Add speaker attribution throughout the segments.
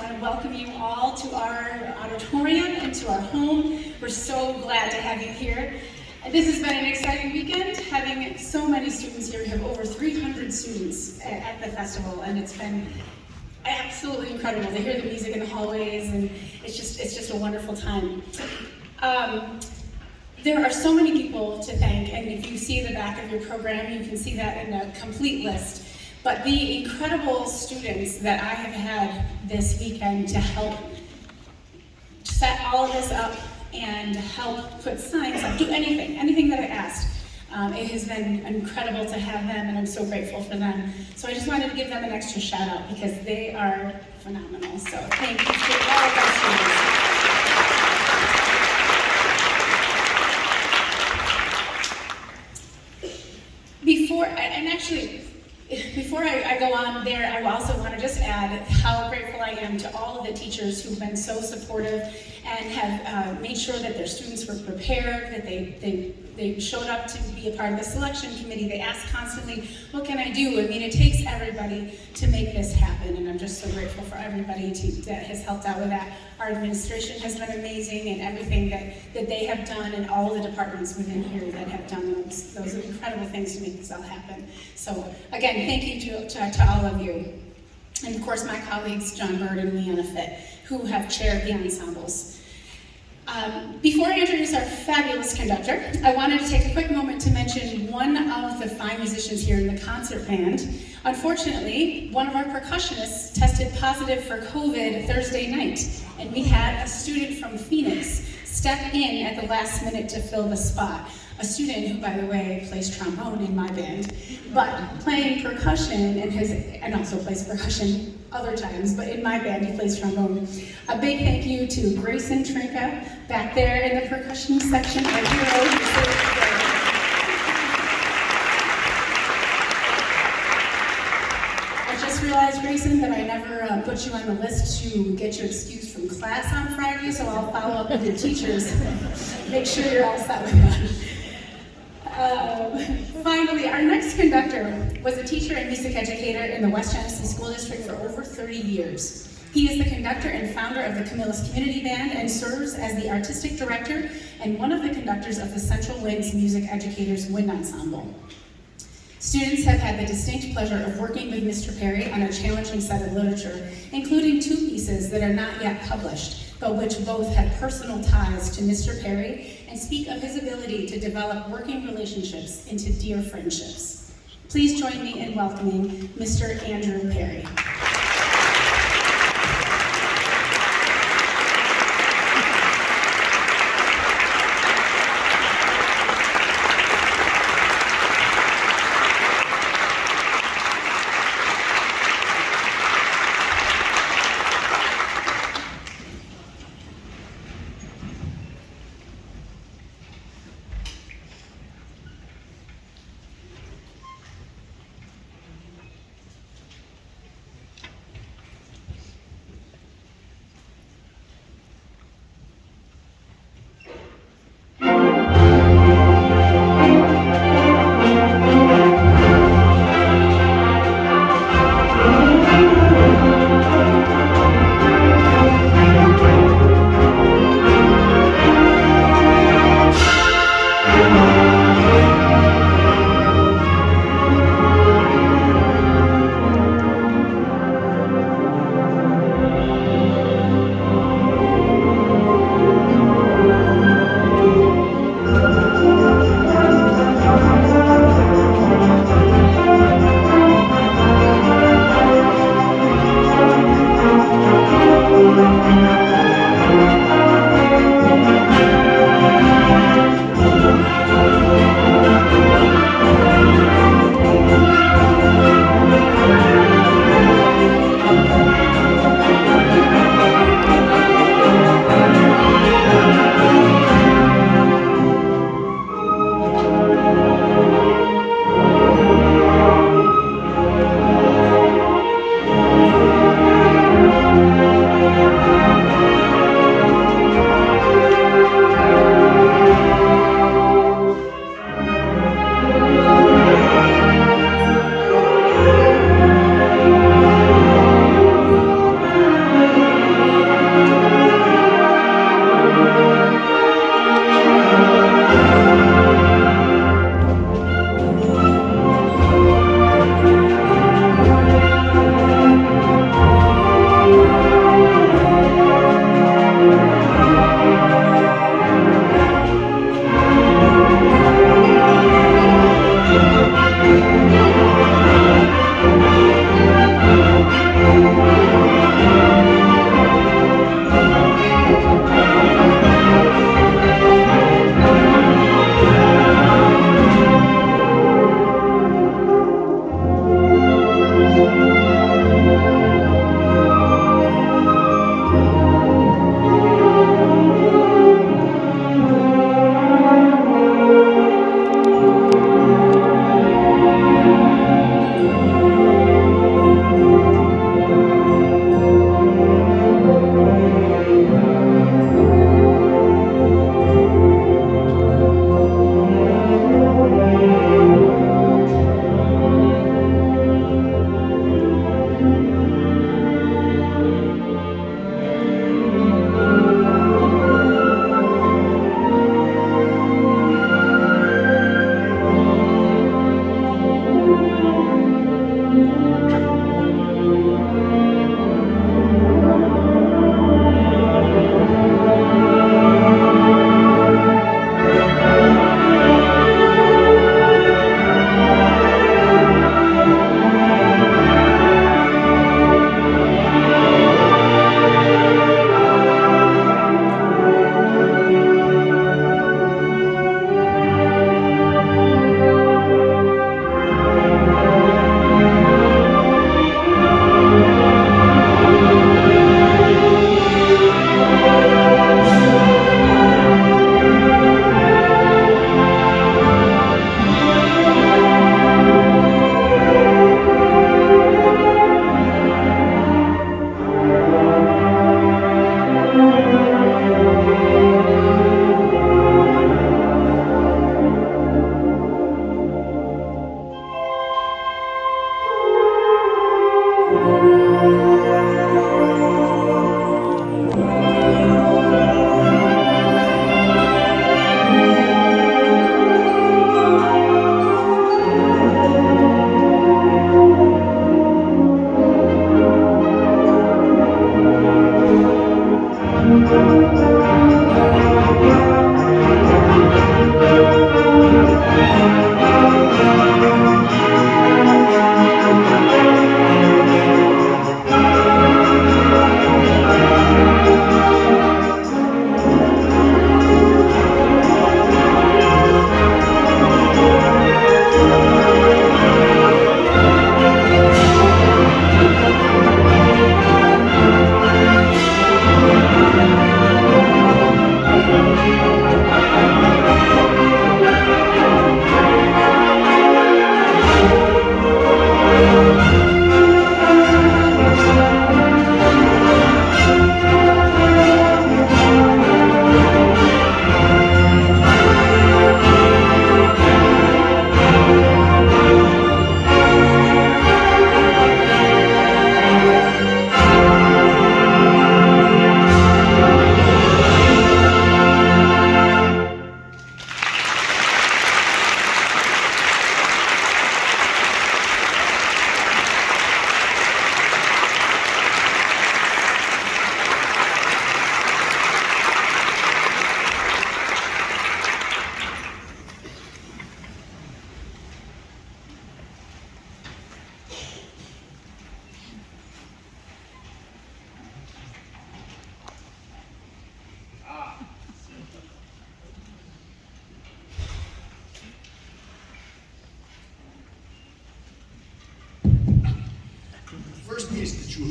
Speaker 1: I want to welcome you all to our auditorium and to our home. We're so glad to have you here. This has been an exciting weekend, having so many students here. We have over 300 students at the festival, and it's been absolutely incredible to hear the music in the hallways, and it's just a wonderful time. There are so many people to thank, and if you see the back of your program, you can see that in a complete list. But the incredible students that I have had this weekend to help set all of this up and help put signs up, do anything that I asked. It has been incredible to have them, and I'm so grateful for them. So I just wanted to give them an extra shout out because they are phenomenal. So thank you to all of our students. Before I go on there, I also want to just add how grateful I am to all of the teachers who've been so supportive and have made sure that their students were prepared, that they showed up to be a part of the selection committee. They asked constantly, what can I do? I mean, it takes everybody to make this happen, and I'm just so grateful for everybody that has helped out with that. Our administration has been amazing, and everything that they have done, and all of the departments within here that have done those incredible things to make this all happen. So again, thank you to all of you. And of course my colleagues, John Bird and Leanna Fitt, who have chaired the ensembles. Before I introduce our fabulous conductor, I wanted to take a quick moment to mention one of the fine musicians here in the concert band. Unfortunately, one of our percussionists tested positive for COVID Thursday night, and we had a student from Phoenix step in at the last minute to fill the spot. A student who, by the way, plays trombone in my band, but playing percussion and also plays percussion other times, but in my band he plays trombone. A big thank you to Grayson Trinka back there in the percussion section, our hero who served today. I just realized, Grayson, that I never put you on the list to get your excuse from class on Friday, so I'll follow up with your teachers. Make sure you're all set with that. Finally, our next conductor was a teacher and music educator in the West Genesee School District for over 30 years. He is the conductor and founder of the Camillus Community Band and serves as the artistic director and one of the conductors of the Central Winds Music Educators Wind Ensemble. Students have had the distinct pleasure of working with Mr. Perry on a challenging set of literature, including 2 pieces that are not yet published, but which both have personal ties to Mr. Perry and speak of his ability to develop working relationships into dear friendships. Please join me in welcoming Mr. Andrew Perry.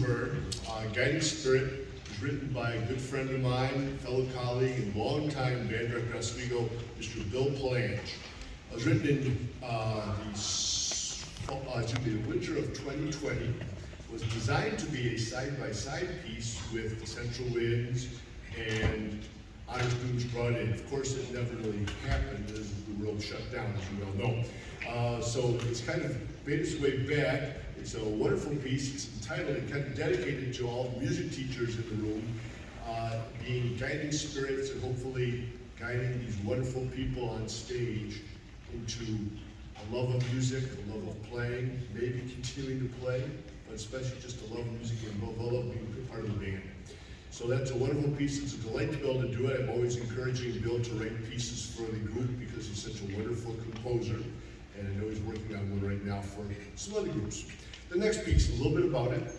Speaker 2: Bird. Guiding Spirit was written by a good friend of mine, fellow colleague, and longtime band director Oswego, Mr. Bill Palange. It was written in the winter of 2020. It was designed to be a side-by-side piece with the Central Winds and honor students brought in. Of course, it never really happened as the world shut down, as you well know. So it's kind of made its way back. It's a wonderful piece. It's entitled and kind of dedicated to all the music teachers in the room, being guiding spirits and hopefully guiding these wonderful people on stage into a love of music, a love of playing, maybe continuing to play, but especially just a love of music and above all of being a good part of the band. So that's a wonderful piece. It's a delight to be able to do it. I'm always encouraging Bill to write pieces for the group because he's such a wonderful composer. And I know he's working on one right now for some other groups. The next piece, a little bit about it.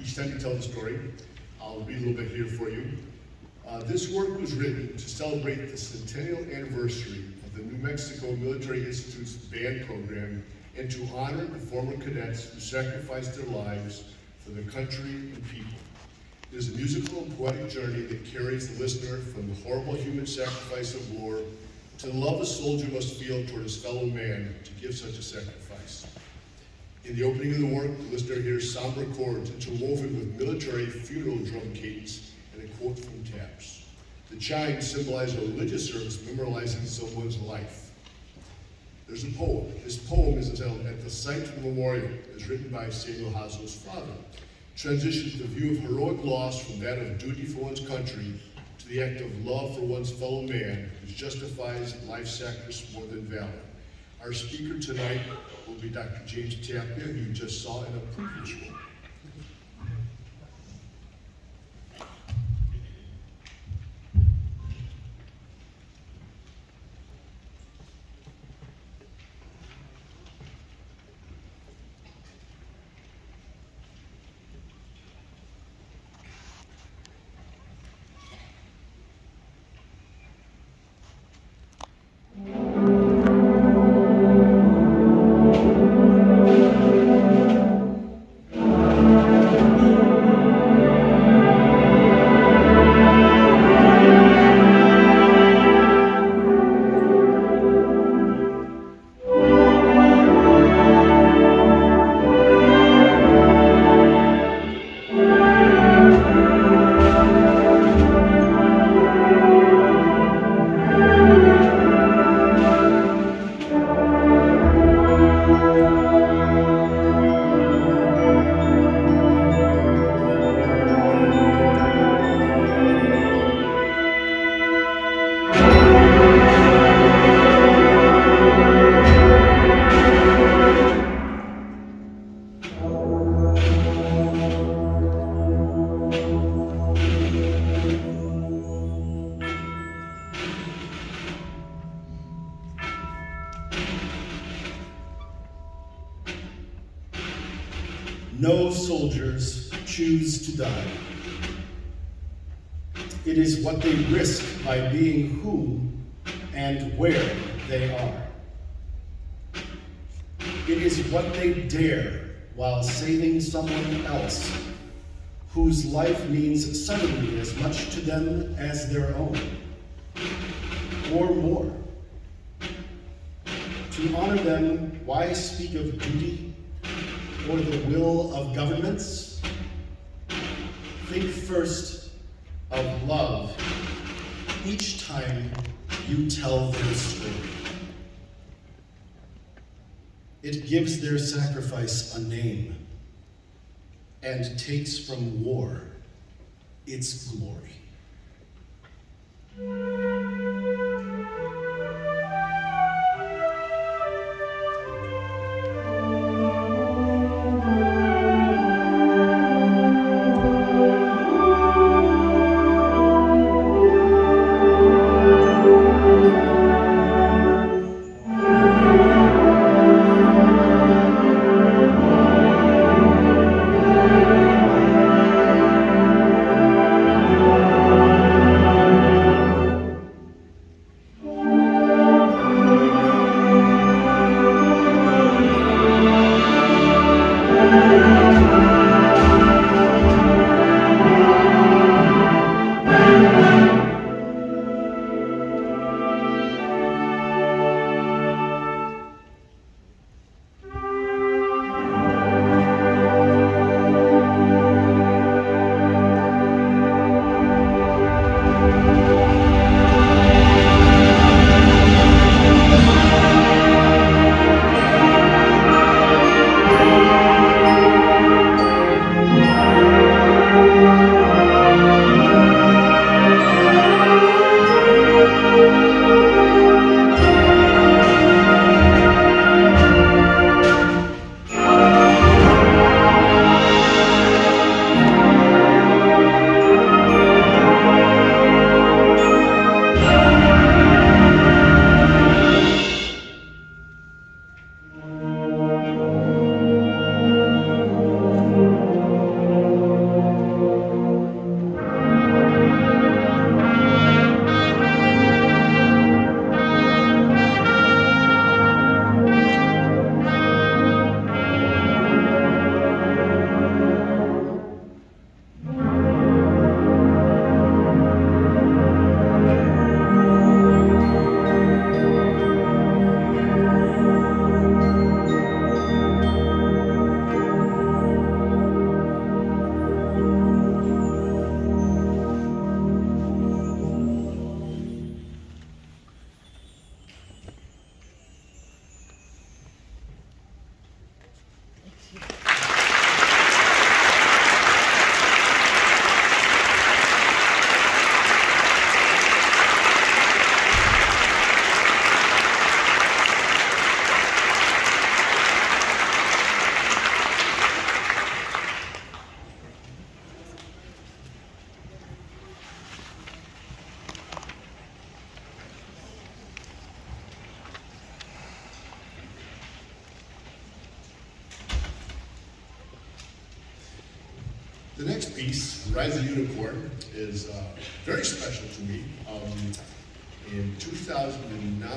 Speaker 2: Each time you tell the story, I'll read a little bit here for you. This work was written to celebrate the centennial anniversary of the New Mexico Military Institute's band program and to honor the former cadets who sacrificed their lives for the country and people. It is a musical and poetic journey that carries the listener from the horrible human sacrifice of war to the love a soldier must feel toward his fellow man to give such a sacrifice. In the opening of the work, the listener hears somber chords interwoven with military funeral drum cadence and a quote from taps. The chimes symbolize a religious service memorializing someone's life. There's a poem. This poem is entitled At the Site Memorial. It is written by Samuel Haslow's father. Transitions the view of heroic loss from that of duty for one's country to the act of love for one's fellow man, which justifies life sacrifice more than valor. Our speaker tonight will be Dr. James Tapia, who you just saw in a previous one.
Speaker 3: No soldiers choose to die. It is what they risk by being who and where they are. It is what they dare while saving someone else whose life means suddenly as much to them as their own, or more. To honor them, why speak of duty or the will of governments? Think first of love each time you tell their story. It gives their sacrifice a name and takes from war its glory.
Speaker 2: next piece, Rise of the Unicorn, is very special to me. In 2009,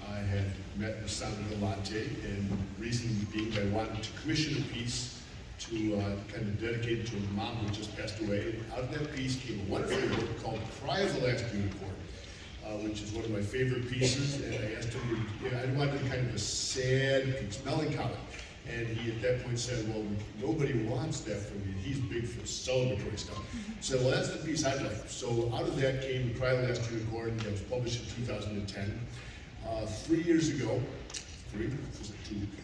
Speaker 2: I had met with Sandra Galante, and the reason being I wanted to commission a piece to kind of dedicate it to a mom who just passed away. And out of that piece came a wonderful work called Cry of the Last Unicorn, which is one of my favorite pieces. And I asked him, I wanted kind of a sad piece, melancholy. And he at that point said, well, nobody wants that from me. He's big for celebratory stuff. So, well, that's the piece I'd like. So out of that came Cry of the Last Unicorn that was published in 2010. 3 years ago,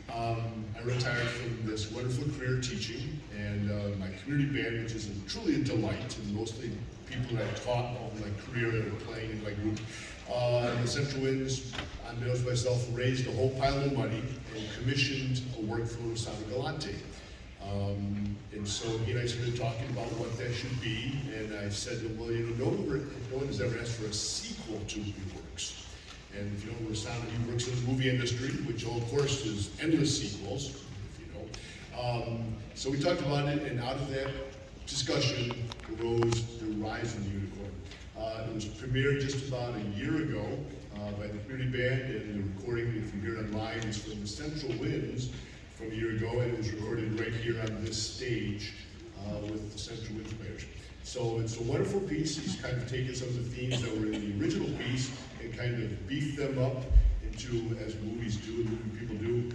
Speaker 2: I retired from this wonderful career teaching, and my community band, which is truly a delight, and mostly people that I taught all my career that are playing in my group. The Central Winds, I was myself, raised a whole pile of money and commissioned a work for Sandra Galante. And so he and I started talking about what that should be, and I said to him, well, no one has ever asked for a sequel to your works. And if you don't know Sandra, he works in the movie industry, which of course is endless sequels, if you know. So we talked about it, and out of that discussion arose The Rise of the Unicorn. It was premiered just about a year ago by the community band, and the recording, if you hear it online, is from the Central Winds from a year ago, and it was recorded right here on this stage with the Central Winds players. So it's a wonderful piece. He's kind of taken some of the themes that were in the original piece and kind of beefed them up into, as movies do, and movie people do,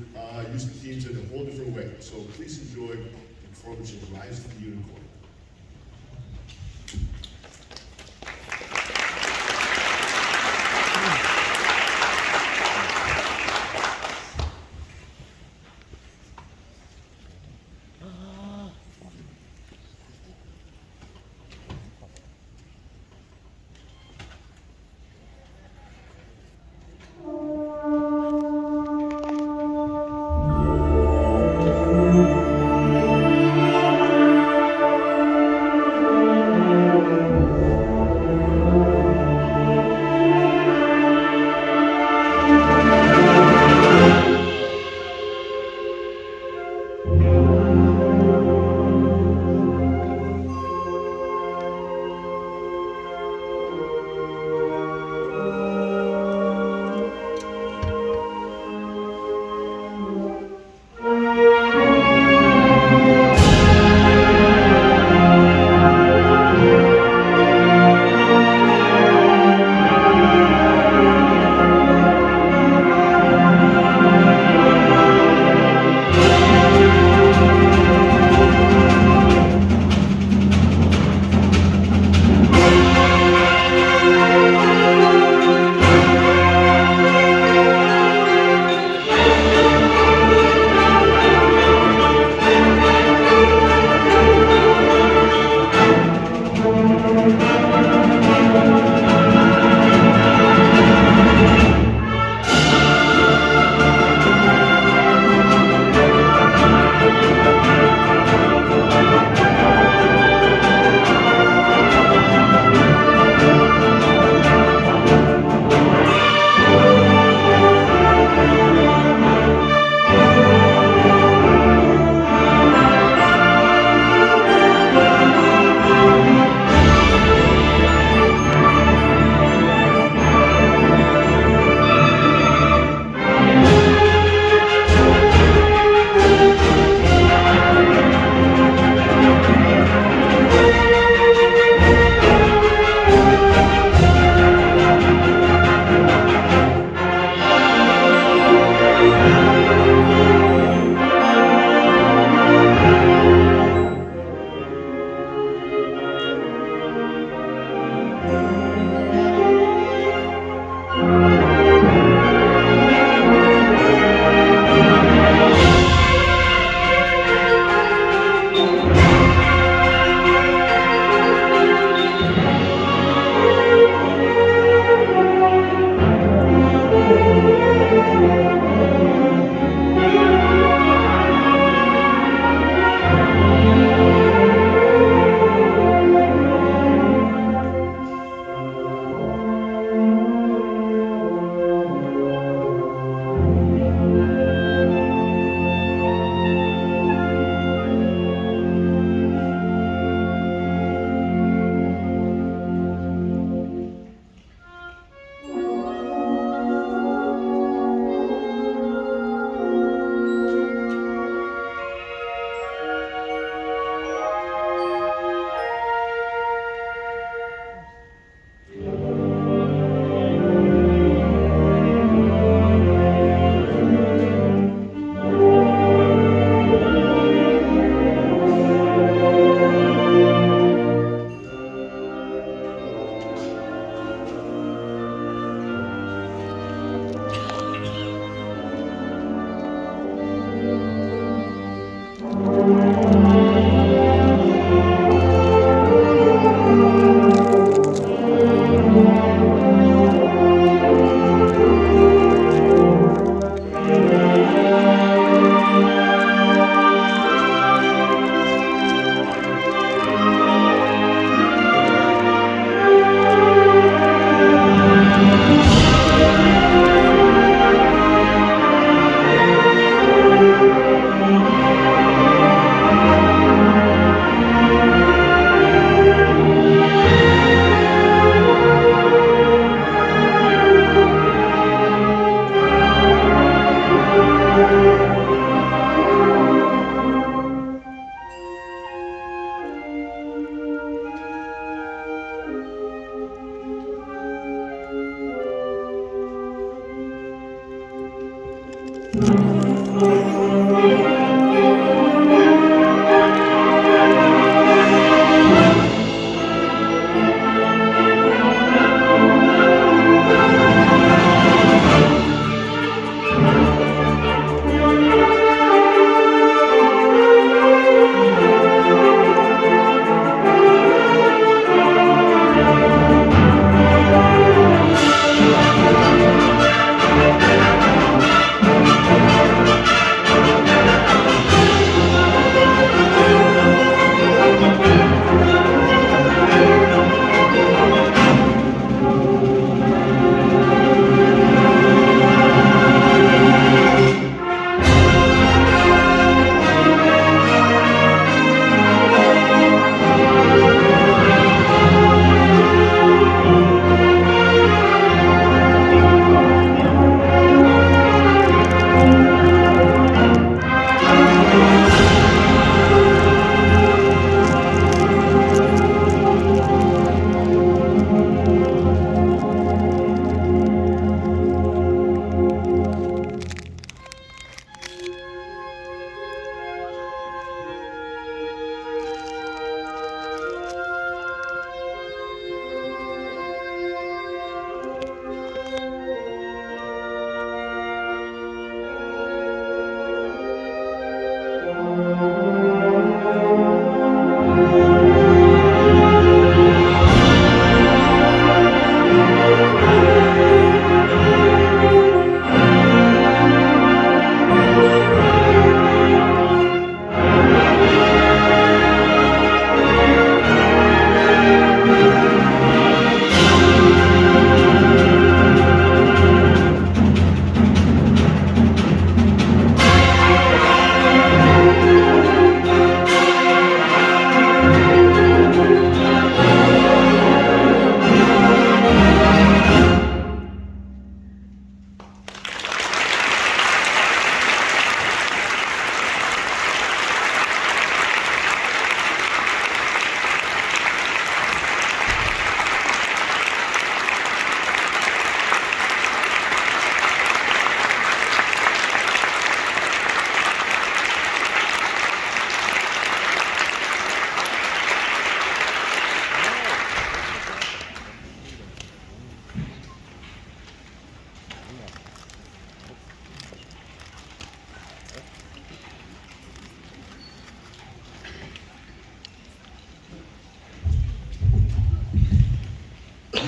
Speaker 2: use the themes in a whole different way. So please enjoy the performance of The Rise of the Unicorn.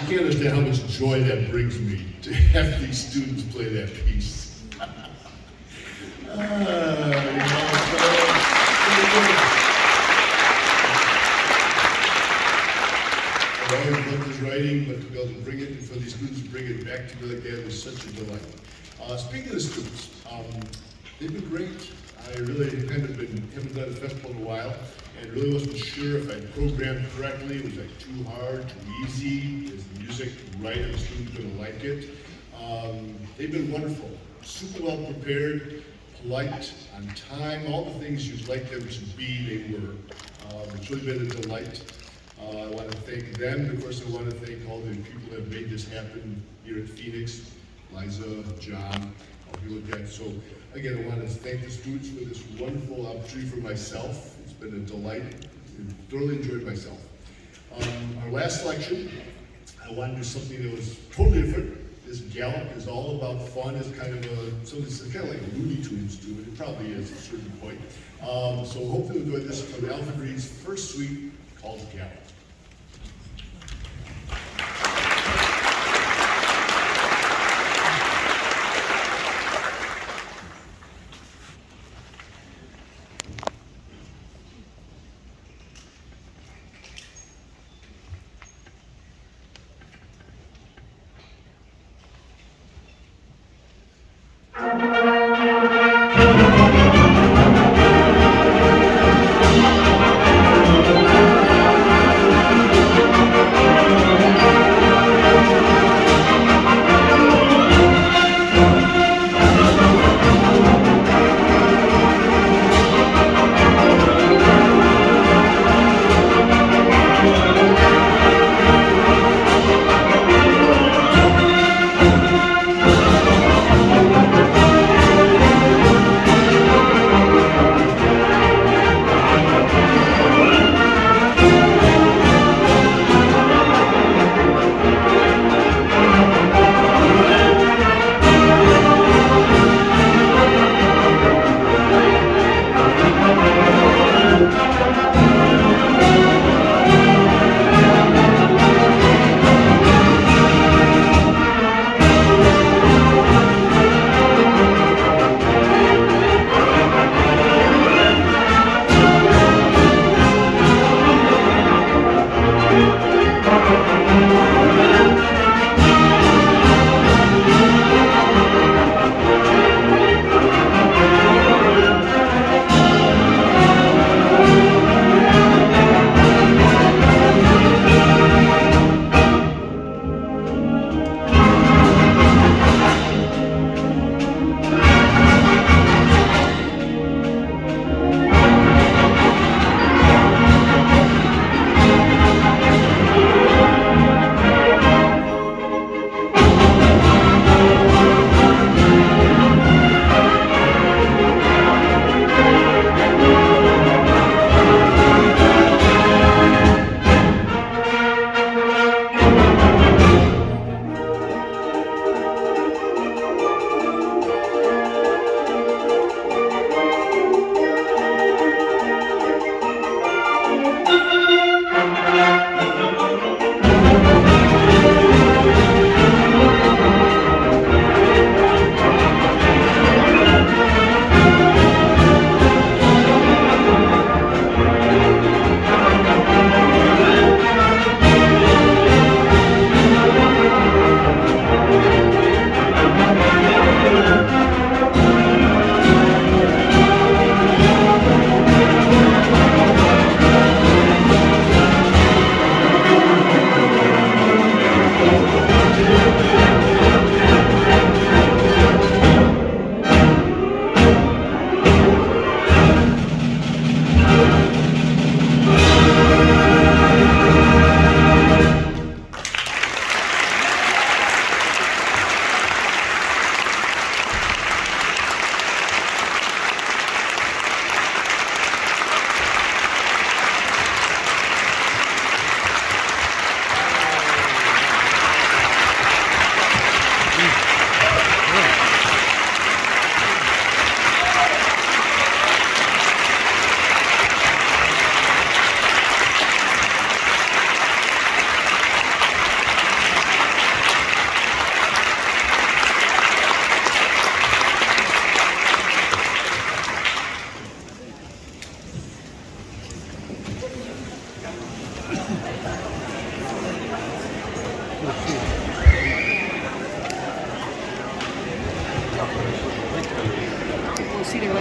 Speaker 2: can't understand how much joy that brings me to have these students play that piece. I've always loved his writing, but to be able to bring it, and for these students to bring it back to me like that is such a delight. Speaking of the students, they've been great. I really haven't done a festival in a while, and really wasn't sure if I programmed correctly. Was like too hard, too easy? Is the music right? Are the students going to like it? They've been wonderful, super well prepared, polite, on time, all the things you'd like them to be, they were. It's really been a delight. I want to thank them, and of course I want to thank all the people that have made this happen here at Phoenix, Liza, John, all people like that. So again, I want to thank the students for this wonderful opportunity for myself. It's been a delight. I thoroughly enjoyed myself. Our last selection, I want to do something that was totally different. This gallop is all about fun. It's kind of it's kind of like Looney Tunes do it. It probably is at a certain point. So hopefully you'll enjoy this from Alfred Reed's first suite called Gallop.
Speaker 4: to achieve.